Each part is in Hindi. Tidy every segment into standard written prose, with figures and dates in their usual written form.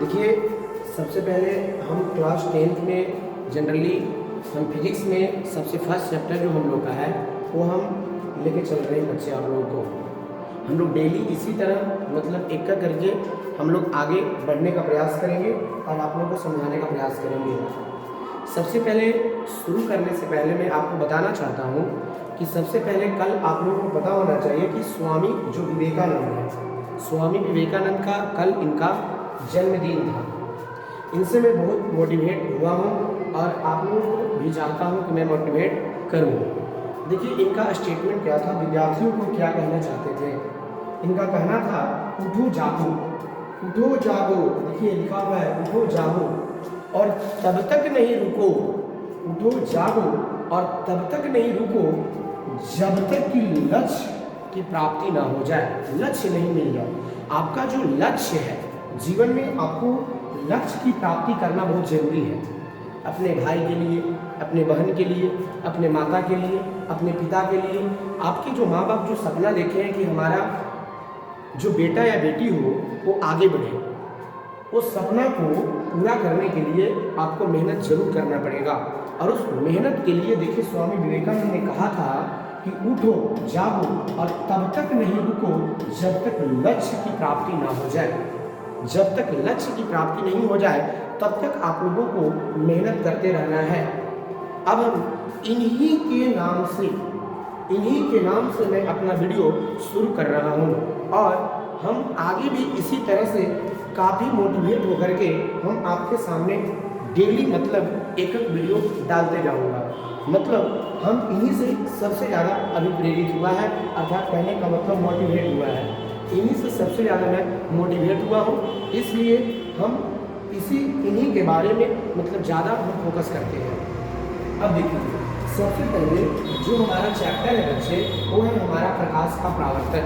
देखिए, सबसे पहले हम क्लास 10th में जनरली हम फिजिक्स में सबसे फर्स्ट चैप्टर जो हम लोग का है वो हम लेके चल रहे हैं बच्चे आप लोगों को। हम लोग डेली इसी तरह मतलब एक का करके हम लोग आगे बढ़ने का प्रयास करेंगे और आप लोगों को समझाने का प्रयास करेंगे। सबसे पहले शुरू करने से पहले मैं आपको बताना चाहता हूँ कि सबसे पहले कल आप लोगों को पता होना चाहिए कि स्वामी जो विवेकानंद है, स्वामी विवेकानंद का कल इनका जन्मदिन था। इनसे मैं बहुत मोटिवेट हुआ हूँ और आप लोगों को भी चाहता हूँ कि मैं मोटिवेट करूँ। देखिए, इनका स्टेटमेंट क्या था, विद्यार्थियों को क्या कहना चाहते थे। इनका कहना था उठो जागो, उठो जागो। देखिए लिखा हुआ है उठो जागो और तब तक नहीं रुको, उठो जागो और तब तक नहीं रुको जब तक कि लक्ष्य की प्राप्ति ना हो जाए, लक्ष्य नहीं मिल जाए। आपका जो लक्ष्य है जीवन में, आपको लक्ष्य की प्राप्ति करना बहुत जरूरी है। अपने भाई के लिए, अपने बहन के लिए, अपने माता के लिए, अपने पिता के लिए। आपके जो माँ बाप जो सपना देखे हैं कि हमारा जो बेटा या बेटी हो वो आगे बढ़े, उस सपना को पूरा करने के लिए आपको मेहनत जरूर करना पड़ेगा। और उस मेहनत के लिए देखिए स्वामी विवेकानंद ने कहा था कि उठो जागो और तब तक नहीं रुको जब तक लक्ष्य की प्राप्ति ना हो जाए। जब तक लक्ष्य की प्राप्ति नहीं हो जाए तब तक आप लोगों को मेहनत करते रहना है। अब हम इन्हीं के नाम से मैं अपना वीडियो शुरू कर रहा हूँ और हम आगे भी इसी तरह से काफ़ी मोटिवेट होकर के हम आपके सामने डेली मतलब एक एक वीडियो डालते जाऊँगा। मतलब हम इन्हीं से सबसे ज़्यादा अभी प्रेरित हुआ है, अर्थात कहने का मतलब मोटिवेट हुआ है। इन्हीं से सबसे ज़्यादा मैं मोटिवेट हुआ हूँ, इसलिए हम इन्हीं के बारे में मतलब ज़्यादा हम फोकस करते हैं। अब देखिए, सबसे पहले जो हमारा चैप्टर है बच्चे वो है हमारा प्रकाश का प्रावर्तन।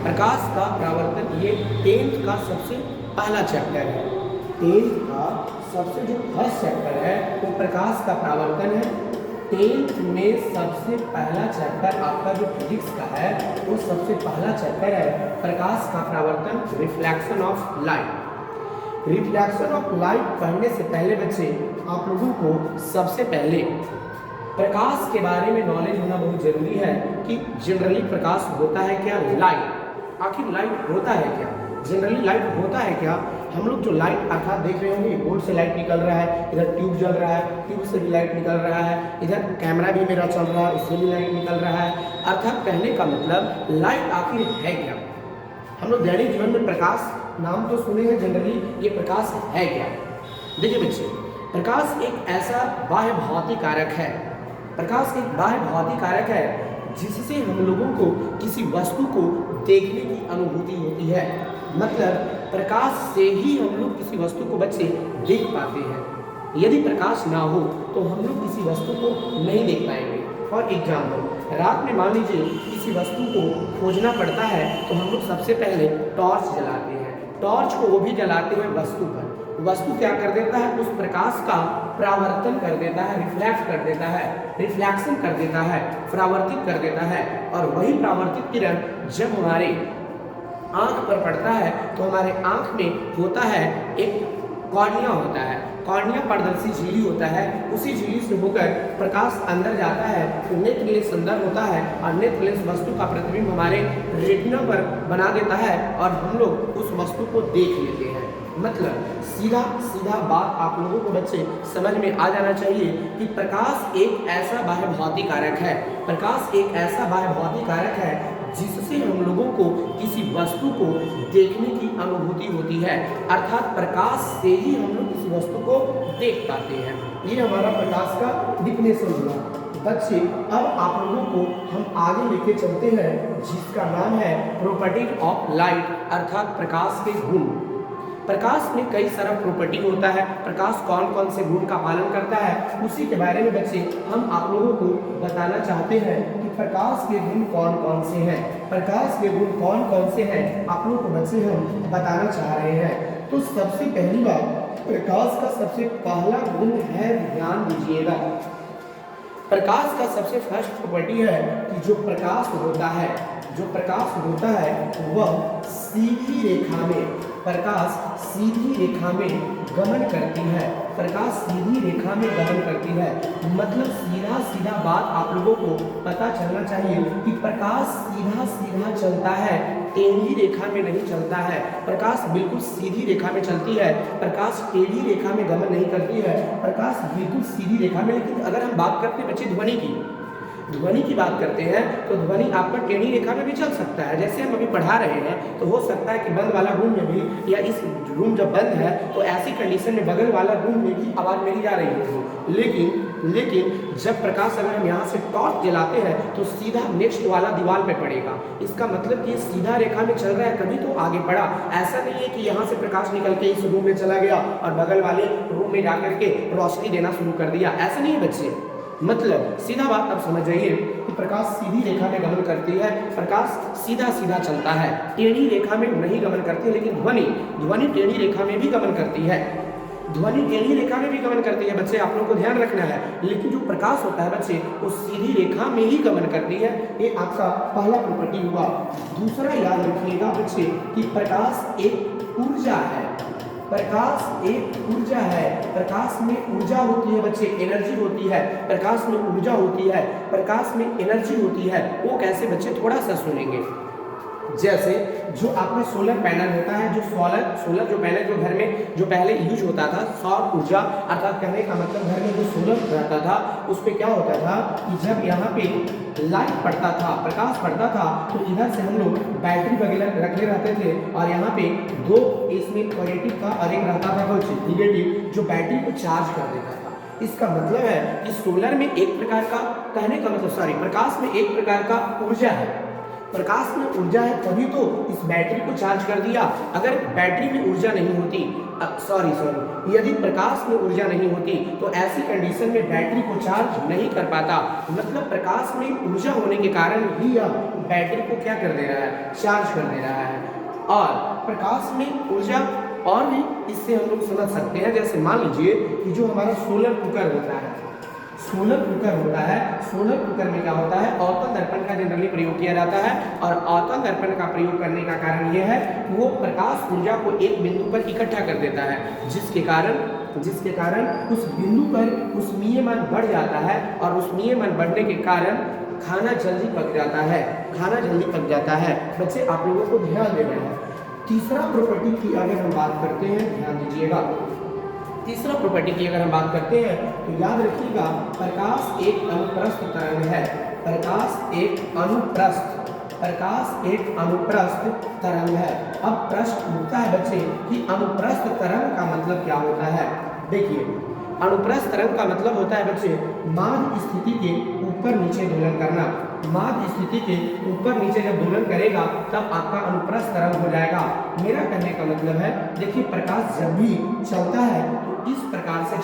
प्रकाश का प्रावर्तन ये 10th का सबसे पहला चैप्टर है। 10th का सबसे जो फर्स्ट चैप्टर है वो प्रकाश का प्रावर्तन है। 10th में सबसे पहला चैप्टर आपका जो फिजिक्स का है वो सबसे पहला चैप्टर है प्रकाश का प्रावर्तन, reflection of light. Reflection of light पढ़ने से पहले बच्चे आप लोगों को सबसे पहले प्रकाश के बारे में नॉलेज होना बहुत जरूरी है कि जनरली प्रकाश होता है क्या, लाइट। आखिर लाइट होता है क्या, जनरली लाइट होता है क्या। हम लोग जो लाइट अर्थात देख रहे होंगे, बोर्ड से लाइट निकल रहा है, इधर ट्यूब जल रहा है, ट्यूब से भी लाइट निकल रहा है, इधर कैमरा भी मेरा चल रहा है, इससे भी लाइट निकल रहा है। अर्थात कहने का मतलब लाइट आखिर है क्या। हम लोग दैनिक जीवन में प्रकाश नाम तो सुने हैं, जनरली ये प्रकाश है क्या। देखिए बच्चे, प्रकाश एक ऐसा बाह्य भौतिक कारक है, प्रकाश एक बाह्य भौतिक कारक है जिससे हम लोगों को किसी वस्तु को देखने की अनुभूति होती है। मतलब प्रकाश से ही हम लोग किसी वस्तु को बच्चे देख पाते हैं। यदि प्रकाश ना हो तो हम लोग किसी वस्तु को नहीं देख पाएंगे। और एग्जाम्पल, रात में मान लीजिए किसी वस्तु को खोजना पड़ता है तो हम लोग सबसे पहले टॉर्च जलाते हैं। टॉर्च को वो भी जलाते हैं वस्तु पर। वस्तु क्या कर देता है, उस प्रकाश का परावर्तन कर देता है, रिफ्लेक्ट कर देता है, रिफ्लेक्शन कर देता है, परावर्तित कर देता है। और वही परावर्तित किरण जब हमारे आँख पर पड़ता है तो हमारे आँख में होता है एक कॉर्निया होता है, कॉर्निया पारदर्शी झिल्ली होता है। उसी झिल्ली से होकर प्रकाश अंदर जाता है तो नेत्र लेंस अंदर होता है और नेत्र लेंस वस्तु का प्रतिबिंब हमारे रेटिना पर बना देता है और हम लोग उस वस्तु को देख लेते हैं। मतलब सीधा बात आप लोगों को बच्चे समझ में आ जाना चाहिए कि प्रकाश एक ऐसा बाह्य भौतिक कारक है, प्रकाश एक ऐसा बाह्य भौतिक कारक है जिससे हम लोगों को किसी वस्तु को देखने की अनुभूति होती है। अर्थात प्रकाश से ही हम लोग किसी वस्तु को देख पाते हैं। ये हमारा प्रकाश का डिफिनेशन हुआ। बच्चे, अब आप लोगों को हम आगे लेके चलते हैं जिसका नाम है प्रॉपर्टीज ऑफ लाइट, अर्थात प्रकाश के गुण। प्रकाश में कई सारा प्रॉपर्टी होता है, प्रकाश कौन कौन से गुण का पालन करता है उसी के बारे में बच्चे हम आप लोगों को बताना चाहते हैं कि प्रकाश के गुण कौन कौन से हैं। प्रकाश के गुण कौन कौन से हैं आप लोगों को बच्चे हम बताना चाह रहे हैं। तो सबसे पहली बात, प्रकाश का सबसे पहला गुण है, ध्यान दीजिएगा, प्रकाश का सबसे फर्स्ट प्रॉपर्टी है कि जो प्रकाश होता है वह सीधी रेखा में प्रकाश सीधी रेखा में गमन करती है। प्रकाश सीधी रेखा में गमन करती है मतलब सीधा सीधा बात आप लोगों को पता चलना चाहिए कि प्रकाश सीधा सीधा चलता है, टेढ़ी रेखा में नहीं चलता है। प्रकाश बिल्कुल सीधी रेखा में चलती है, प्रकाश टेढ़ी रेखा में गमन नहीं करती है। प्रकाश बिल्कुल सीधी रेखा में। लेकिन अगर हम बात करते हैं बच्चे ध्वनि की बात करते हैं तो ध्वनि आपका टेढ़ी रेखा में भी चल सकता है। जैसे हम अभी पढ़ा रहे हैं तो हो सकता है कि बंद वाला रूम में भी, या इस रूम जब बंद है तो ऐसी कंडीशन में बगल वाला रूम में भी आवाज़ मेरी जा रही हो। लेकिन जब प्रकाश अगर हम यहाँ से टॉर्च जलाते हैं तो सीधा नेक्स्ट वाला दीवार पे पड़ेगा। इसका मतलब कि सीधा रेखा में चल रहा है, कभी तो आगे बढ़ा। ऐसा नहीं है कि यहाँ से प्रकाश निकल के इस रूम में चला गया और बगल वाले रूम में जाकर के रोशनी देना शुरू कर दिया। ऐसा नहीं है बच्चे, मतलब सीधा बात आप समझ जाइए कि प्रकाश सीधी रेखा में गमन करती है, प्रकाश सीधा सीधा चलता है, टेढ़ी रेखा में नहीं गमन करती है। लेकिन ध्वनि टेढ़ी रेखा में भी गमन करती है, ध्वनि टेढ़ी रेखा में भी गमन करती है बच्चे, आप लोगों को ध्यान रखना है। लेकिन जो प्रकाश होता है बच्चे वो सीधी रेखा में ही गमन करती है। ये आपका पहला प्रॉपर्टी हुआ। दूसरा याद रखिएगा बच्चे कि प्रकाश एक ऊर्जा है। प्रकाश एक ऊर्जा है, प्रकाश में ऊर्जा होती है बच्चे, एनर्जी होती है। प्रकाश में ऊर्जा होती है, प्रकाश में एनर्जी होती है। वो कैसे बच्चे, थोड़ा सा सुनेंगे। जैसे जो आपका सोलर पैनल होता है, जो सोलर जो पैनल जो घर में जो पहले यूज होता था, सौर ऊर्जा, अर्थात कहने का मतलब घर में जो सोलर रहता था उस पर क्या होता था कि जब यहाँ पे लाइट पड़ता था, प्रकाश पड़ता था तो इधर से हम लोग बैटरी वगैरह रखे रहते थे और यहाँ पे दो इसमें पॉजिटिव का और एक रहता था कुछ निगेटिव जो बैटरी को चार्ज कर देता था। इसका मतलब है कि सोलर में एक प्रकार का, कहने का मतलब प्रकाश में एक प्रकार का ऊर्जा है। प्रकाश में ऊर्जा है तभी तो इस बैटरी को चार्ज कर दिया। अगर बैटरी में ऊर्जा नहीं होती, यदि प्रकाश में ऊर्जा नहीं होती तो ऐसी कंडीशन में बैटरी को चार्ज नहीं कर पाता। मतलब प्रकाश में ऊर्जा होने के कारण ही यह बैटरी को क्या कर दे रहा है, चार्ज कर दे रहा है। और प्रकाश में ऊर्जा और भी इससे हम लोग समझ सकते हैं। जैसे मान लीजिए कि जो हमारा सोलर कुकर होता है, सोलर कुकर में क्या होता है, अवतल दर्पण का जनरली प्रयोग किया जाता है। और अवतल दर्पण का प्रयोग करने का कारण यह है कि वो प्रकाश ऊर्जा को एक बिंदु पर इकट्ठा कर देता है, जिसके कारण उस बिंदु पर उष्मीयमान बढ़ जाता है और उष्मीयमान बढ़ने के कारण खाना जल्दी पक जाता है। बच्चे आप लोगों को ध्यान देना है। तीसरा प्रॉपर्टी की अगर हम बात करते हैं, ध्यान दीजिएगा, तीसरा प्रॉपर्टी की अगर हम बात करते हैं तो याद रखिएगा प्रकाश एक अनुप्रस्थ तरंग है। प्रकाश एक अनुप्रस्थ तरंग है। अब प्रश्न उठता है बच्चे कि अनुप्रस्थ तरंग का मतलब क्या होता है। देखिए, अनुप्रस्थ तरंग का मतलब होता है बच्चे माध्य स्थिति के ऊपर नीचे दोलन करना। माध्य स्थिति के ऊपर नीचे जब दोलन करेगा तब आपका अनुप्रस्थ तरंग हो जाएगा। मेरा कहने का मतलब है, देखिए प्रकाश जब भी चलता है तो इस प्रकार से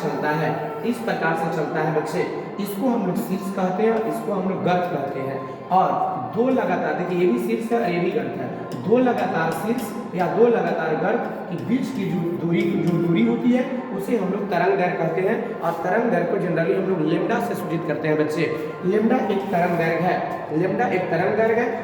चलता है बच्चे। इसको हम लोग शीर्ष कहते हैं और इसको हम लोग गर्त कहते हैं। और दो लगातार, देखिए ये भी शीर्ष है और ये भी गर्त है, दो लगातार शीर्ष या दो लगातार गर्त के बीच की जो दूरी होती है उसे हम लोग तरंग दैर्घ्य कहते हैं। और तरंग दैर्घ्य को जनरली हम लोग लेमडा से सूचित करते हैं बच्चे। लेमडा एक तरंग दैर्घ्य है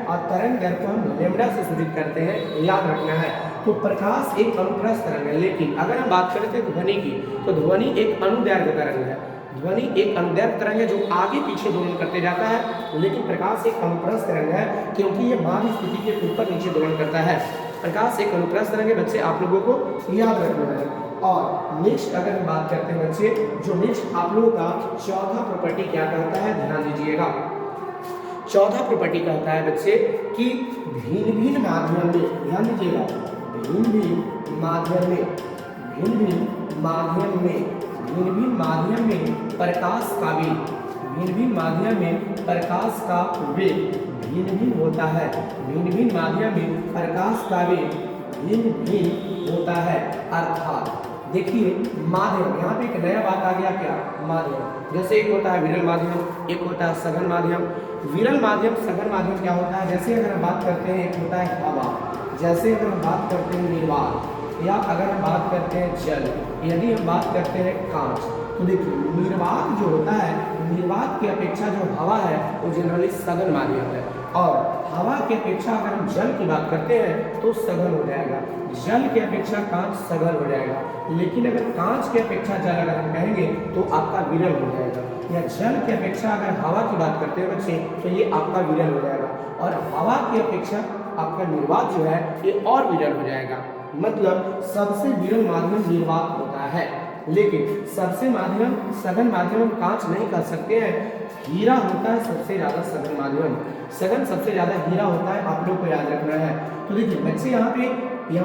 और तरंग दैर्घ्य को हम लेमडा से सूचित करते हैं, याद रखना है। तो प्रकाश एक अनुप्रस्थ तरंग है। लेकिन अगर हम बात करते हैं ध्वनि की तो ध्वनि एक अनुदैर्घ्य तरंग है। ध्वनि एक अनुदैर्घ्य तरंग है जो आगे पीछे दोलन करते जाता है। लेकिन प्रकाश एक अनुप्रस्थ तरंग है क्योंकि ये माध्य स्थिति के ऊपर नीचे दोलन करता है। प्रकाश एक अनुप्रस्थ तरंग है बच्चे, आप लोगों को याद रखना है। और नेक्स्ट अगर हम बात करते हैं बच्चे, जो नेक्स्ट आप लोगों का चौथा प्रॉपर्टी क्या कहता है, ध्यान दीजिएगा। चौथा प्रॉपर्टी कहता है बच्चे कि भिन्न माध्यम में, ध्यान दीजिएगा, भिन्न माध्यम में प्रकाश का वेग, भिन्न माध्यम में प्रकाश का वेग भिन्न होता है। भिन्न माध्यम में प्रकाश का वेग भिन्न होता है। अर्थात देखिए माध्यम, यहाँ पे एक नया बात आ गया, क्या, माध्यम। जैसे एक होता है विरल माध्यम, एक होता है सघन माध्यम। विरल माध्यम, सघन माध्यम क्या होता है, जैसे अगर हम बात करते हैं एक होता है हवा, जैसे अगर हम बात करते हैं निर्वात, या अगर हम बात करते हैं जल, यदि हम बात करते हैं कांच, तो देखिए निर्वात जो होता है, निर्वात की अपेक्षा जो हवा है वो जनरली सघन माध्यम है। और हवा की अपेक्षा अगर हम जल की बात करते हैं तो सघन हो जाएगा। जल की अपेक्षा कांच सघन हो जाएगा। लेकिन अगर कांच की अपेक्षा जल अगर हम कहेंगे तो आपका विरल हो जाएगा। या जल की अपेक्षा अगर हवा की बात करते हैं बच्चे तो ये आपका विरल हो जाएगा। और हवा की अपेक्षा आपका निर्वात जो है ये और विरल हो जाएगा। मतलब सबसे विरल माध्यम निर्वात होता है। लेकिन सबसे माध्यम सघन माध्यम हम कांच नहीं कर सकते हैं। हीरा होता है सबसे ज्यादा सघन माध्यम। सघन सबसे ज्यादा हीरा होता है, आप लोग को याद रखना है। तो देखिए बच्चे यहाँ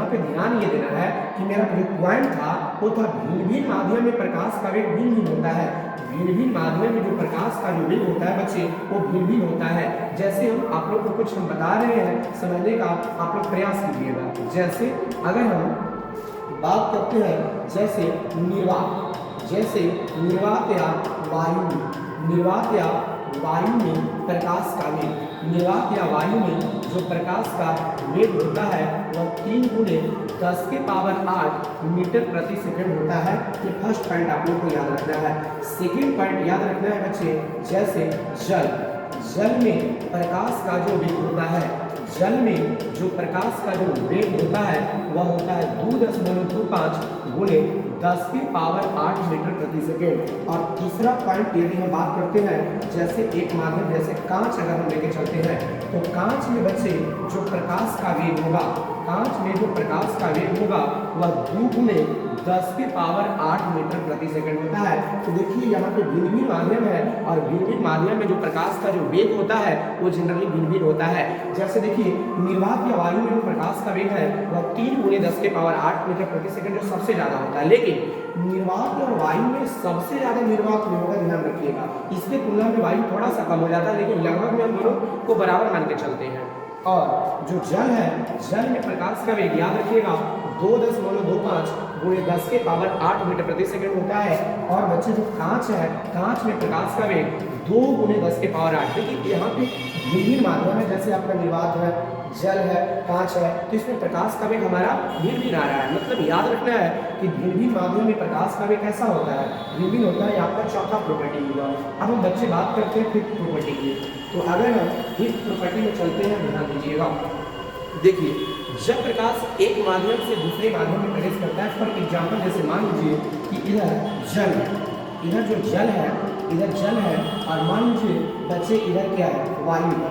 पे ध्यान ये देना है कि मेरा जो पॉइंट था वो था भिन्न भिन्न माध्यम में प्रकाश का वेग भिन्न भिन्न होता है। भिन्न भिन्न माध्यम में जो प्रकाश का जो वेग होता है बच्चे वो भिन्न भिन्न होता है। जैसे हम आप लोग को कुछ हम बता रहे हैं समझने का, आप लोग प्रयास कीजिएगा। जैसे अगर हम बात करते हैं जैसे निर्वात या वायु में प्रकाश का वेग, निर्वात या वायु में जो प्रकाश का वेग होता है वह 3 गुणे 10 के पावर 8 मीटर प्रति सेकंड होता है। ये फर्स्ट पॉइंट आप लोग को याद रखना है। सेकंड पॉइंट याद रखना है बच्चे, जैसे जल में प्रकाश का जो वेग होता है, जल में जो प्रकाश का जो वेग होता है वह होता है 2.25 गुणे 10 के पावर 8 मीटर प्रति सेकेंड। और तीसरा पॉइंट यदि हम बात करते हैं जैसे एक माध्यम जैसे कांच अगर हम लेके चलते हैं तो कांच में बच्चे जो प्रकाश का वेग होगा, कांच में जो प्रकाश का वेग होगा वह 2 गुणे 10 के पावर 8 मीटर प्रति सेकंड होता है। तो देखिए यहाँ पे भिन्न भिन्न माध्यम है और भिन्न भिन्न माध्यम में जो प्रकाश का जो वेग होता है वो जनरली भिन्न भिन्न होता है। जैसे देखिए निर्वात या वायु में जो प्रकाश का वेग है वह 3 गुणे 10 के पावर 8 मीटर प्रति सेकंड जो सबसे ज्यादा होता है। लेकिन निर्वात और वायु में सबसे ज्यादा निर्वात में होगा, ध्यान रखिएगा। इसके तुलना में वायु थोड़ा सा कम हो जाता है, लेकिन लगभग में हम दोनों को बराबर मान के चलते हैं। और जो जल है, जल में प्रकाश का वेग याद रखिएगा 2.25 गुणे 10 के पावर 8 मीटर प्रति सेकंड होता है। और बच्चे जो कांच है, कांच में प्रकाश का वेग 2 गुणे 10 के पावर 8। देखिए यहाँ पे भिन्न माध्यम है, जैसे आपका निर्वात है, जल है, कांच है, तो इसमें प्रकाश का वेग हमारा भिन्न आ रहा है। मतलब याद रखना है कि भिन्न माध्यम में प्रकाश का वेग कैसा होता है, भिन्न होता है। आपका चौथा प्रॉपर्टी होगा। अब हम बच्चे बात करते हैं फिफ्थ प्रॉपर्टी की। तो अगर हम फिफ्थ प्रॉपर्टी में चलते हैं, ध्यान दीजिएगा। देखिए जब प्रकाश एक माध्यम से दूसरे माध्यम में प्रवेश करता है, फॉर एग्जाम्पल जैसे मान लीजिए कि इधर जल है, इधर जो जल है, इधर जल है, और मान लीजिए बच्चे इधर क्या है, वायु है।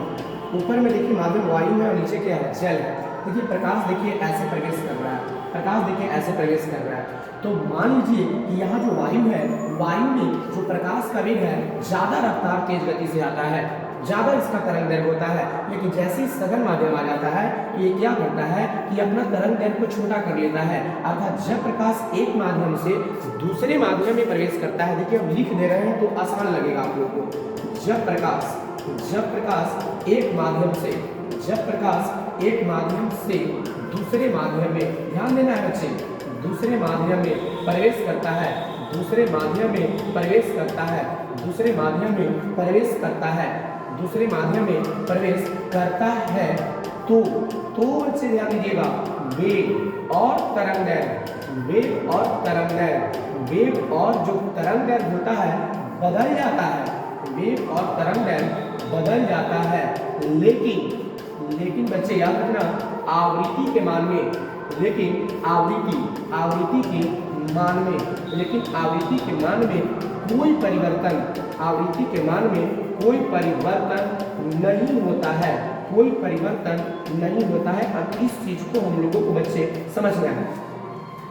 ऊपर में देखिए माध्यम वायु है और नीचे क्या है, जल है। देखिए प्रकाश देखिए ऐसे प्रवेश कर रहा है, प्रकाश देखिए ऐसे प्रवेश कर रहा है। तो मान लीजिए कि यहाँ जो वायु है, वायु में जो प्रकाश का वेग है ज़्यादा रफ्तार तेज गति से आता है, ज़्यादा इसका तरंग दैर्घ्य होता है। लेकिन जैसे ही सघन माध्यम आ जाता है तो ये क्या करता है कि अपना तरंग दैर्घ्य को छोटा कर लेता है। अर्थात जब प्रकाश एक माध्यम से दूसरे माध्यम में प्रवेश करता है, देखिए हम लिख दे रहे हैं तो आसान लगेगा आप लोगों को। जब प्रकाश एक माध्यम से, जब प्रकाश एक माध्यम से दूसरे माध्यम में, ध्यान देना है बच्चे, दूसरे माध्यम में प्रवेश करता है, दूसरे माध्यम में प्रवेश करता है, दूसरे माध्यम में प्रवेश करता है, दूसरे माध्यम में प्रवेश करता है, तो बच्चे ध्यान दीजिएगा, वेग और तरंग दैर्घ्य, वेग और तरंग दैर्घ्य, वेग और जो तरंग दैर्घ्य होता है बदल जाता है, वेग और तरंग दैर्घ्य बदल जाता है। लेकिन बच्चे याद रखना आवृत्ति के मान में, लेकिन आवृत्ति के मान में, लेकिन आवृत्ति के मान में कोई परिवर्तन, आवृत्ति के मान में कोई परिवर्तन नहीं होता है, कोई परिवर्तन नहीं होता है। अब इस चीज को हम लोगों को बच्चे समझना है।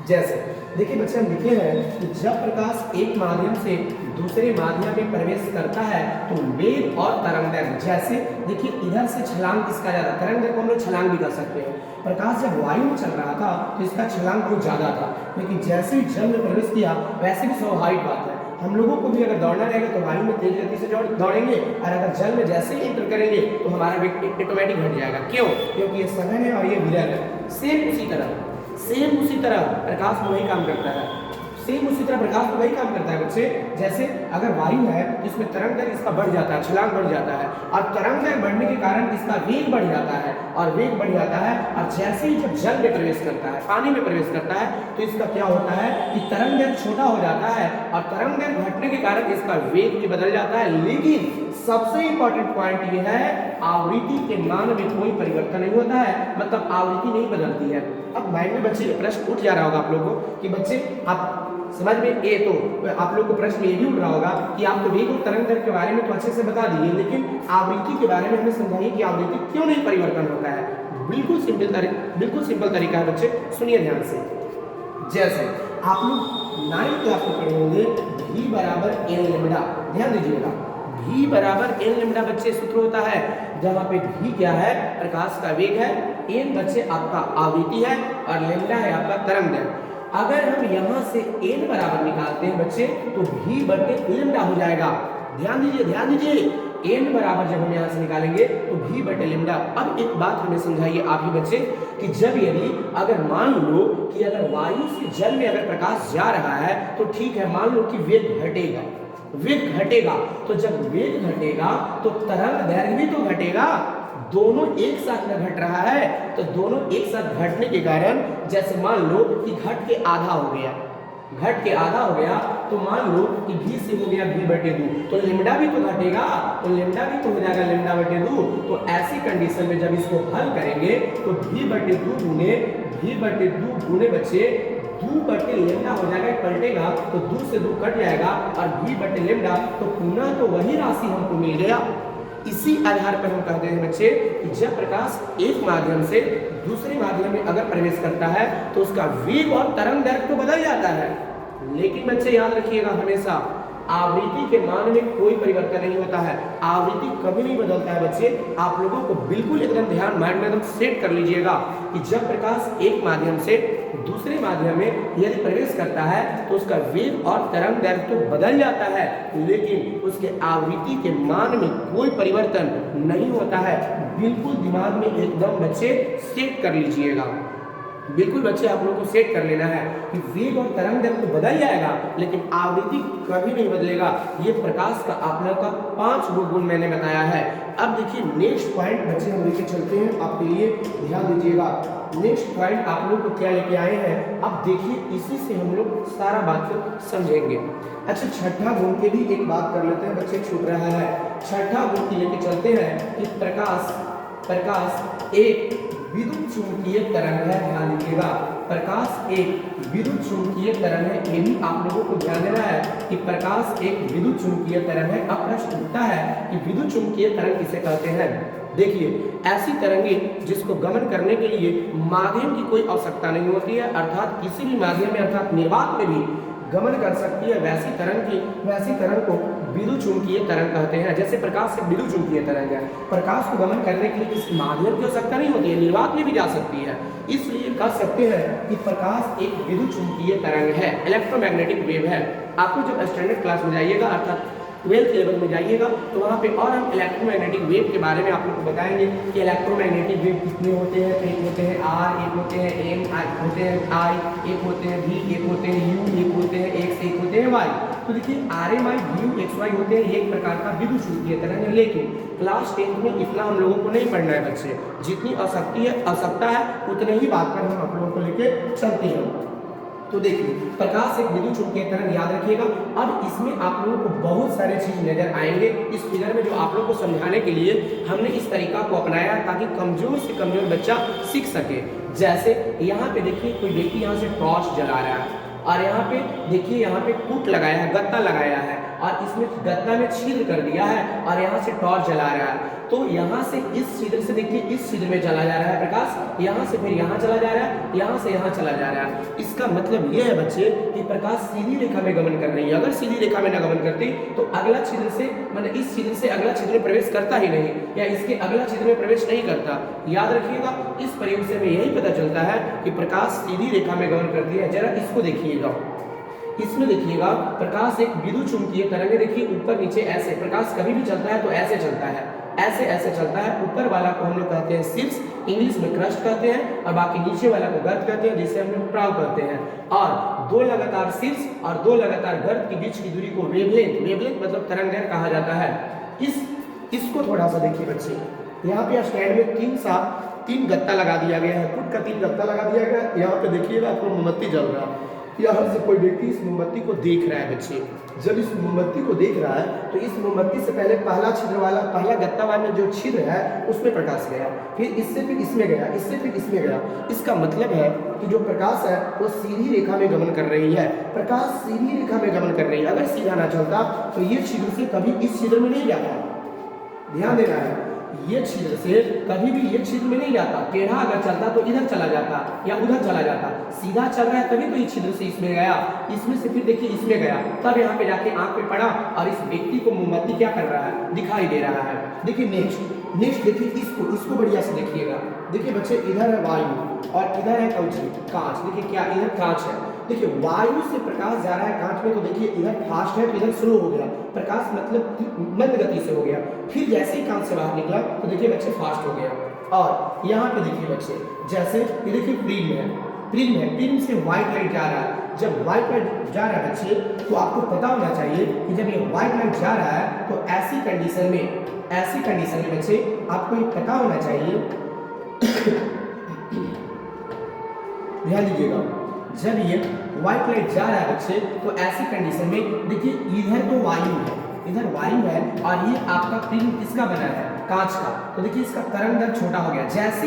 जैसे देखिए बच्चे हम लिखे हैं कि जब प्रकाश एक माध्यम से दूसरे माध्यम में प्रवेश करता है तो वेग और तरंग दैर्घ्य, जैसे देखिए इधर से छलांग किसका ज्यादा, तरंग दैर्घ्य को हम लोग छलांग भी कर सकते हैं। प्रकाश जब वायु में चल रहा था तो इसका छलांग बहुत ज्यादा था, लेकिन जैसे ही जल में प्रवेश किया वैसे भी स्वाभाविक बात है, हम लोगों को भी अगर दौड़ना रहेगा तो वायु में तेज गति से दौड़ेंगे, और अगर जल में जैसे ही एंटर करेंगे तो हमारा वेग ऑटोमेटिक घट जाएगा। क्यों? क्योंकि ये सघन है और ये विरल है। सेम उसी तरह प्रकाश में वही काम करता है। सेम उसी तरह प्रकाश तो वही काम करता है बच्चे, जैसे अगर वायु है इसमें तरंग दैर्घ्य इसका बढ़ जाता है, छलांग बढ़ जाता है, और तरंग दैर्घ्य बढ़ने के कारण इसका वेग बढ़ जाता है, और वेग बढ़ जाता है, और जैसे ही जब जल में प्रवेश करता है, पानी में प्रवेश करता है, तो इसका क्या होता है कि तरंग दैर्घ्य छोटा हो जाता है, और तरंग दैर्घ्य घटने के कारण इसका वेग भी बदल जाता है। लेकिन सबसे इंपॉर्टेंट पॉइंट ये है, आवृत्ति के मान में कोई परिवर्तन नहीं होता है, मतलब आवृत्ति नहीं बदलती है। अब माइंड में बच्चे प्रश्न उठ जा रहा होगा आप लोगों को कि बच्चे आप समझ में ए, तो आप लोग को प्रश्न ये भी उठ रहा होगा कि आप तो वेग और तरंग दैर्घ्य के बारे में तो अच्छे से बता दिए, लेकिन आवृत्ति के बारे में हमें समझाइए कि आवृत्ति क्यों नहीं परिवर्तन होता है। बिल्कुल सिंपल तरीका है बच्चे, सुनिए ध्यान से। जैसे आप लोग 9th क्लास में पढ़े होंगे v बराबर n लैम्डा, ध्यान दीजिएगा, v बराबर n लैम्डा बच्चे सूत्र होता है, जहाँ पे v क्या है, प्रकाश का वेग है, n बच्चे आपका आवृत्ति है, और लैम्डा है आपका तरंग दैर्घ्य। अगर हम यहाँ से n बराबर निकालते हैं बच्चे तो v बटे लैम्डा हो जाएगा। ध्यान दीजिए, n बराबर जब हम यहाँ से निकालेंगे तो v बटे लैम्डा। अब एक बात हमें समझाइए आप ही बच्चे कि जब यदि अगर मान लो कि अगर वायु से जल में अगर प्रकाश जा रहा है तो ठीक है, मान लो कि वेग घटेगा, तो जब वेग घटेगा तो तरंग दैर्घ्य भी तो घटेगा, दोनों एक साथ में घट रहा है, तो दोनों एक साथ घटने के कारण जैसे मान लो कि घट के आधा हो गया, तो मान लो कि v से हो गया v बटे 2, तो लैम्डा भी तो घटेगा, तो लैम्डा भी तो हो जाएगा लैम्डा बटे 2। तो ऐसी कंडीशन में जब इसको हल करेंगे तो v बटे 2 गुने बच्चे 2 बटे लैम्डा हो जाएगा, पलटेगा तो 2 से 2 कट जाएगा, और v बटे लैम्डा तो पुनः तो वही राशि हमको मिल गया। इसी आधार पर हम कहते हैं बच्चे कि जब प्रकाश एक माध्यम से दूसरे माध्यम में अगर प्रवेश करता है तो उसका वेग और तरंग दैर्घ्य तो बदल जाता है, लेकिन बच्चे याद रखिएगा हमेशा आवृत्ति के मान में कोई परिवर्तन नहीं होता है, आवृत्ति कभी नहीं बदलता है बच्चे। आप लोगों को बिल्कुल एकदम ध्यान माइंड में एकदम सेट कर लीजिएगा कि जब प्रकाश एक माध्यम से दूसरे माध्यम में यदि प्रवेश करता है तो उसका वेग और तरंग दैर्घ्य तो बदल जाता है, लेकिन उसके आवृत्ति के मान में कोई परिवर्तन नहीं होता है। बिल्कुल दिमाग में एकदम बच्चे सेट कर लीजिएगा, बिल्कुल बच्चे आप लोगों को सेट कर लेना है कि वेग और तरंग दैर्घ्य तो बदल जाएगा लेकिन आवृत्ति कभी नहीं बदलेगा। ये प्रकाश का आप लोगों का 5 गुण मैंने बताया है। अब देखिए नेक्स्ट पॉइंट बच्चे हम लेके चलते हैं, आपके लिए ध्यान दीजिएगा। नेक्स्ट पॉइंट आप लोग को क्या लेके आए हैं, अब देखिए इसी से हम लोग सारा बात को समझेंगे। अच्छा, छठा गुण के भी एक बात कर लेते हैं बच्चे, छूट रहा है। छठा गुण की लेके चलते हैं कि प्रकाश एक विद्युत चुंबकीय तरंग है। ध्यान दीजिएगा, प्रकाश एक विद्युत चुंबकीय तरंग है, ये भी आप लोगों को ध्यान देना है कि प्रकाश एक विद्युत चुंबकीय तरंग है। अब प्रश्न उठता है कि विद्युत चुंबकीय तरंग किसे कहते हैं। देखिए, ऐसी तरंगें जिसको गमन करने के लिए माध्यम की कोई आवश्यकता नहीं होती है, अर्थात किसी भी माध्यम में अर्थात निर्वात में भी गमन कर सकती है, वैसी तरंग को विद्युत चुंबकीय तरंग कहते हैं। जैसे प्रकाश एक विद्युत चुंबकीय तरंग है, प्रकाश को गमन करने के लिए किसी माध्यम की आवश्यकता नहीं होती है, निर्वात में भी जा सकती है, इसलिए कह सकते हैं कि प्रकाश एक विद्युत चुंबकीय तरंग है, इलेक्ट्रोमैग्नेटिक वेव है। आपको जब स्टैंडर्ड क्लास में जाइएगा अर्थात 12th लेवल में जाइएगा तो वहाँ पे और हम इलेक्ट्रोमैग्नेटिक वेव के बारे में आप लोग को बताएंगे कि इलेक्ट्रोमैग्नेटिक वेव कितने होते हैं। एक होते हैं आर, एक होते हैं एम, होते हैं आई, एक होते हैं वी, एक होते हैं यू, एक होते हैं एक्स, एक होते हैं वाई। तो देखिए R M I U X Y होते हैं एक प्रकार का विद्युत चुंबकीय तरंग है, लेकिन क्लास 10th में इतना हम लोगों को नहीं पढ़ना है बच्चे, जितनी आवश्यकता है उतने ही बात पर हम आप लोगों को लेके चलते हैं। तो देखिए, प्रकाश एक विद्युत चुंबकीय तरंग, याद रखिएगा। अब इसमें आप लोगों को बहुत सारे चीज नजर आएंगे इस फिगर में, जो आप लोगों को समझाने के लिए हमने इस तरीका को अपनाया ताकि कमजोर से कमजोर बच्चा सीख सके। जैसे यहाँ पे देखिए कोई व्यक्ति यहाँ से टॉर्च जला रहा है, और यहाँ पे देखिए यहाँ पे कूट लगाया है, गत्ता लगाया है, और इसमें गत्ता में छिद्र कर दिया है और यहाँ से टॉर्च जला रहा है। तो यहाँ से इस छिद्र से देखिए इस छिद्र में चला जा रहा है प्रकाश, यहाँ से फिर यहाँ चला जा रहा है, यहाँ से यहाँ चला जा रहा है। इसका मतलब ये है बच्चे कि प्रकाश सीधी रेखा में गमन कर रही है। अगर सीधी रेखा में न गमन करती तो अगला छिद्र से मतलब इस छिद्र से अगला छिद्र में प्रवेश करता ही नहीं, या इसके अगला छिद्र में प्रवेश नहीं करता। याद रखिएगा, इस प्रयोग से हमें यही पता चलता है कि प्रकाश सीधी रेखा में गमन करती है। जरा इसको देखिएगा, इसमें देखिएगा प्रकाश एक विद्युत चुंबकीय तरंग है। देखिए ऊपर नीचे ऐसे प्रकाश कभी भी चलता है तो ऐसे चलता है, ऐसे ऐसे चलता है। ऊपर वाला को हम लोग कहते हैं शीर्ष, इंग्लिश में क्रस्ट कहते हैं, और बाकी नीचे वाला को गर्त कहते हैं, जिसे हम लोग प्राव कहते हैं। और दो लगातार शीर्ष और दो लगातार गर्त के बीच की दूरी को वेवलेंथ, वेवलेंथ मतलब तरंगदैर्घ्य कहा जाता है। इसको थोड़ा सा देखिए बच्चे, यहाँ पे स्टैंड में तीन गत्ता लगा दिया गया है, फुट का 3 गत्ता लगा दिया गया है। यहाँ पे देखिएगा आपको मोमबत्ती जल रहा है, यहाँ से कोई व्यक्ति इस मोमबत्ती को देख रहा है बच्चे। जब इस मोमबत्ती को देख रहा है तो इस मोमबत्ती से पहले पहला छिद्र वाला, पहला गत्ता वाला जो छिद्र है उसमें प्रकाश गया, फिर इसमें गया, इससे फिर इसमें गया। इसका मतलब है कि जो प्रकाश है वो सीधी रेखा में गमन कर रही है, प्रकाश सीधी रेखा में गमन कर रही है। अगर सीधा ना चलता तो ये छिद्र से कभी इस छिद्र में नहीं जाता, ध्यान देना है, ये छिद्र से कभी भी ये छिद्र में नहीं जाता। टेढ़ा अगर चलता तो इधर चला जाता या उधर चला जाता, सीधा चल रहा है तभी तो इस छिद्र से इसमें गया, इसमें से फिर देखिए इसमें गया, तब यहाँ पे जाके आंख पे पड़ा और इस व्यक्ति को मोमबत्ती क्या कर रहा है, दिखाई दे रहा है। देखिए नेक्स्ट देखिए इसको बढ़िया से देखिएगा। देखिए बच्चे, इधर है वायु और इधर है कांच। देखिए क्या इधर कांच है, देखिए वायु से प्रकाश जा रहा है कांच में, तो देखिए इधर फास्ट है तो इधर स्लो हो गया, प्रकाश मतलब मंद गति से हो गया। फिर जैसे ही कांच से बाहर निकला तो देखिए बच्चे फास्ट हो गया। और यहाँ पे देखिए बच्चे, जैसे ये देखिए प्रिज्म से व्हाइट लाइट जा रहा है। जब व्हाइट लाइट जा रहा है बच्चे तो आपको पता होना चाहिए कि जब ये व्हाइट लाइट जा रहा है तो ऐसी कंडीशन में बच्चे आपको ये पता होना चाहिए, ध्यान दीजिएगा, जब ये व्हाइट लाइट जा रहा है बच्चे तो ऐसी कंडीशन में देखिए इधर तो वायु है और ये आपका प्रिज्म किसका बना है, कांच का। तो देखिए इसका तरंगदैर्घ्य छोटा हो गया, जैसे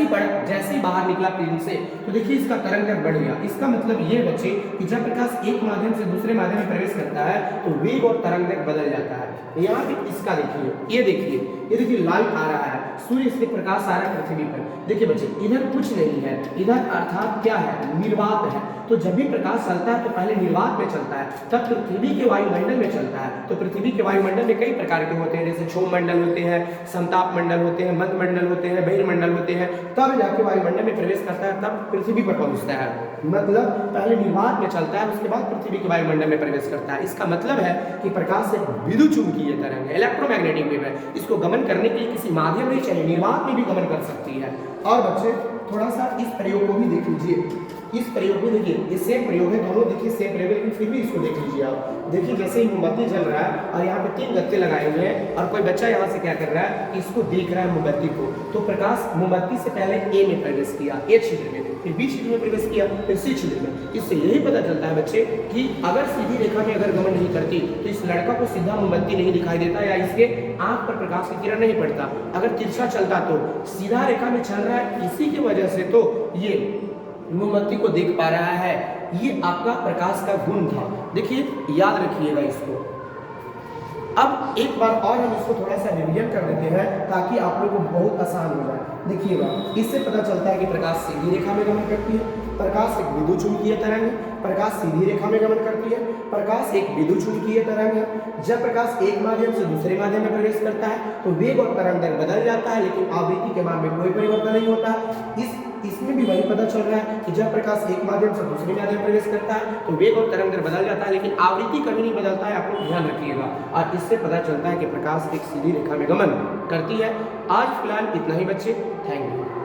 ही बाहर निकला प्रिज्म से तो देखिए इसका तरंगदैर्घ्य बढ़ गया। इसका मतलब ये बच्चे कि जब प्रकाश एक माध्यम से दूसरे माध्यम में प्रवेश करता है तो वेग और तरंगदैर्घ्य बदल जाता है। यहाँ पे इसका देखिए, ये देखिए लाइट आ रहा है, सूर्य से प्रकाश आ रहा है पृथ्वी पर। देखिए बच्चे, इधर कुछ नहीं है, इधर अर्थात क्या है, निर्वात है। तो जब भी प्रकाश चलता है तो पहले निर्वात में चलता है, तब पृथ्वी के वायुमंडल में चलता है। तो पृथ्वी के वायुमंडल में कई प्रकार के होते हैं, जैसे क्षोभ मंडल होते हैं, संताप मंडल होते हैं, मध्य मंडल होते हैं, बहिर्मंडल होते हैं। तब जाके वायुमंडल में प्रवेश करता है, तब पृथ्वी पर पहुंचता है। मतलब पहले निर्वात में चलता है, उसके बाद पृथ्वी के वायुमंडल में प्रवेश करता है। इसका मतलब है कि प्रकाश एक विद्युत चुंबकीय तरंग है, इलेक्ट्रोमैग्नेटिक वेव है। इसको गमन करने के लिए किसी माध्यम नहीं चाहिए, निर्वात में भी गमन कर सकती है। और बच्चे थोड़ा सा इस प्रयोग को भी देख लीजिए, इस प्रयोग में देखिए, ये सेम प्रयोग है, दोनों देखिए सेम प्रयोग है, लेकिन फिर भी इसको देख लीजिए आप। देखिए जैसे ही मोमबत्ती जल रहा है और यहाँ पे 3 गत्ते लगाए हुए हैं और कोई बच्चा यहाँ से क्या कर रहा है, इसको देख रहा है मोमबत्ती को। तो प्रकाश मोमबत्ती से पहले ए में प्रवेश किया, ए छिद्र में, फिर बी छिद्र में प्रवेश किया, फिर सी छिद्र में। इससे यही पता चलता है बच्चे कि अगर सीधी रेखा में अगर गमन नहीं करती तो इस लड़का को सीधा मोमबत्ती नहीं दिखाई देता या इसके आंख पर प्रकाश की किरण नहीं पड़ता। अगर तिरछा चलता तो सीधा रेखा में चल रहा है, इसी की वजह से तो ये मोमबत्ती को देख पा रहा है। ये आपका प्रकाश का गुण था, देखिए याद रखिएगा इसको। अब एक बार और हम इसको थोड़ा सा रिवीजन कर देते हैं ताकि आप लोगों को बहुत आसान हो जाए। देखिएगा, इससे पता चलता है कि प्रकाश सीधी रेखा में गमन करती है, प्रकाश एक विद्युत चुंबकीय तरंग है, प्रकाश सीधी रेखा में गमन करती है, प्रकाश एक विद्युत चुंबकीय तरंग है। जब प्रकाश एक माध्यम से दूसरे माध्यम में प्रवेश करता है तो वेग और तरंगदैर्घ्य बदल जाता है, लेकिन आवृत्ति के मान में कोई परिवर्तन नहीं होता। इसमें भी वही पता चल रहा है कि जब प्रकाश एक माध्यम से दूसरे माध्यम में प्रवेश करता है तो वेग और तरंगदैर्घ्य बदल जाता है, लेकिन आवृत्ति कभी नहीं बदलता है, आप लोग ध्यान रखिएगा। और इससे पता चलता है कि प्रकाश एक सीधी रेखा में गमन करती है। आज फिलहाल इतना ही बच्चे, थैंक यू।